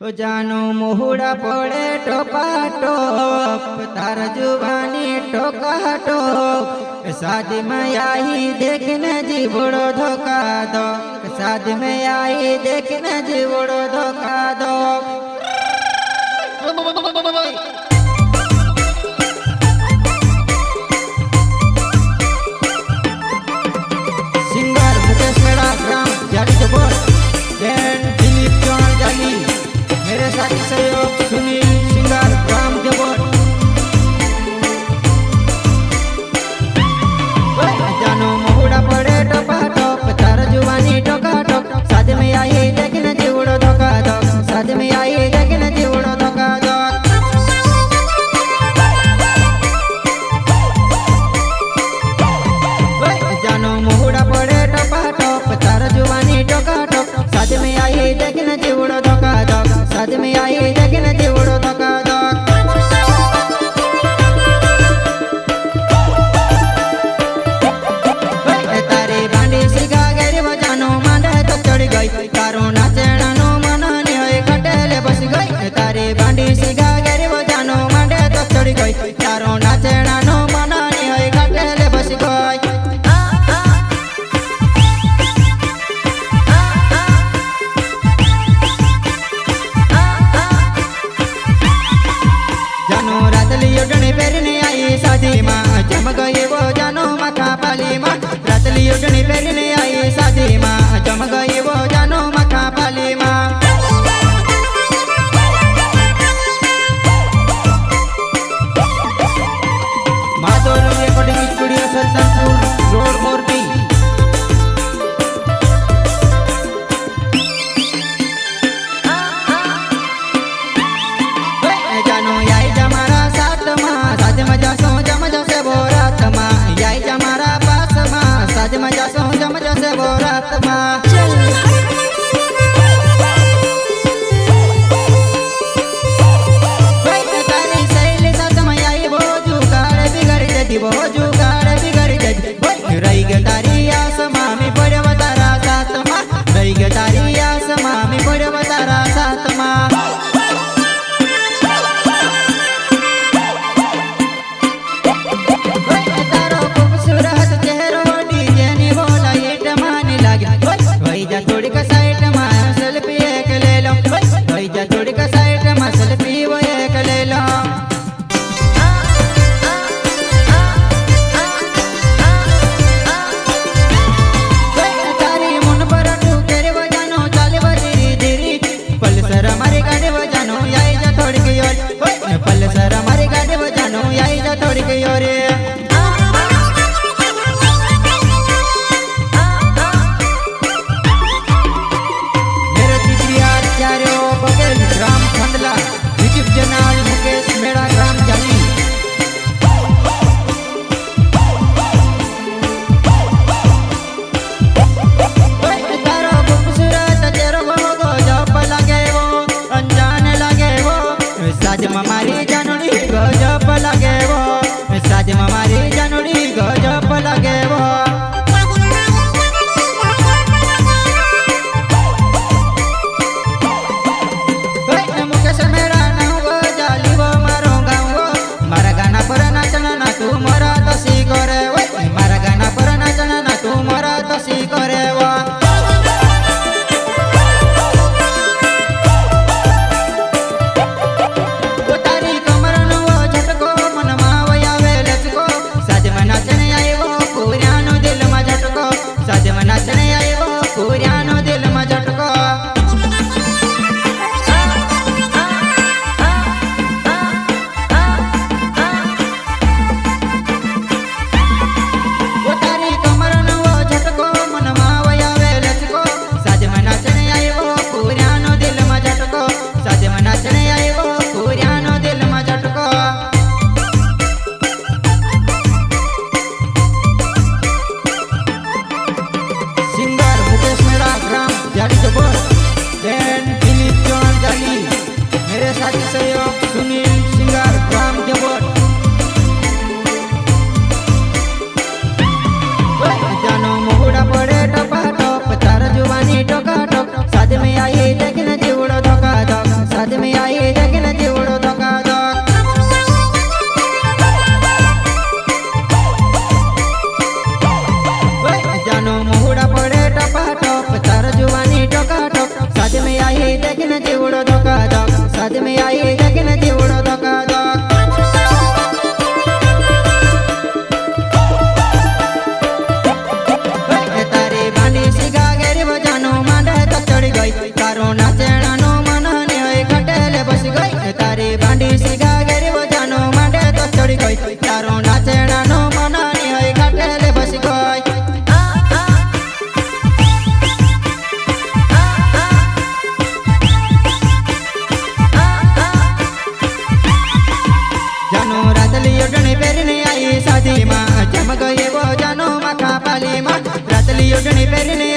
जानो मोहुड़ा पड़े टोपा टोप तार जुबानी टोका टोप शादी में आई देखने जी बड़ो धोखा दो शादी में आई देखने जी बड़ो धोखा दो सिंगर मुकेश मेरा ग्राम जाली जबर बैंड दिलीप चौहान जाली मेरे साथी सहयोग सुनील सिंगर ग्राम जबर जानो मोहुड़ा पड़े टोपा टोप तार जुबानी टोका टोप शादी में आई देखने जीवड़ो धोखा दो शादी में आई देखने जीवड़ो धोखा दो जानो मोहुड़ा पड़े टोपा टोप तार जुबानी टोका टोप शादी में आई देखने जीवड़ो धोखा दो शादी में आई देखने जीवड़ो धोखा दो तारी बांडी सीगा गरी बजानो मांडे तो चढ़ गई तारो नाचना नो मनानी होए कटेले बस गई तारी बांडी सीगा गरी बजानो मांडे तो चढ़ गई तारो नाचना नो मनानी होए कटेले बस गई जानो रातली उड़नी पेरने आई शादी माँ जम गई वो जानो मखा पाली माँ रातली उड़नी पेरने आई शादी माँ जम गई वो जानो मखा पाली माँ Madhur recording studio Sultanpur road Morbi जानो याई जमारा साथ माँ साथ मजा सो जम जसे बोरात माँ याई जमारा पास माँ साथ मजा सो जम जसे बोरात माँ तारी सहेली साथ में आई वो जुगाड़ बिगड़ जाती वो जुगाड़ बिगड़ जाती रही गे तारी आस मामी पड़े तारा साथ माँ रही गे तारी आस मामी पड़े तारा साथ माँ थोड़ी का साइड में सेल्फी एक ले लो भैया थोड़ी का साइड में सेल्फी वो एक ले लो तारी मुन पर तू केरे बजानो चाले धीरे धीरे पल्सर हमारी गाड़ी बजानो आई जा थोड़ी की ओर पल्सर हमारी गाड़ी बजानो आई जा थोड़ी की ओर जनाल मुकेश मेरा ग्राम जाली तारो खूबसूरत तेरो गो जप लगे वो अनजान लगे वो साज हमारी जानोड़ी गजब लगे वो साज हमारी जानोड़ी गजब लगे वो सहयोग सुनील सिंगर ग्राम जबर जानो मोहुड़ा पड़े टोपा टोप तार जुबानी टोका टोक शादी में आई देखने जीवड़ो धोखा धोक। देखने जीवड़ो धोखा धोक साथ में आई देखने जीवड़ो धोखा धोक तारी बांडी सीगा गेरी बजानो मांडे तो चढ़ गई तारो नाचेना नो मन ने होई खटेले बस गई तारी बांडी सीगा गेरी बजानो मांडे तो चढ़ गई तारो नाचेना नो मन ने होई खटेले बस गई जानो रातली ओढ़नी पहरने आई शादी मां जम गई वो जानो मखा पाली मां रातली ओढ़नी पहरने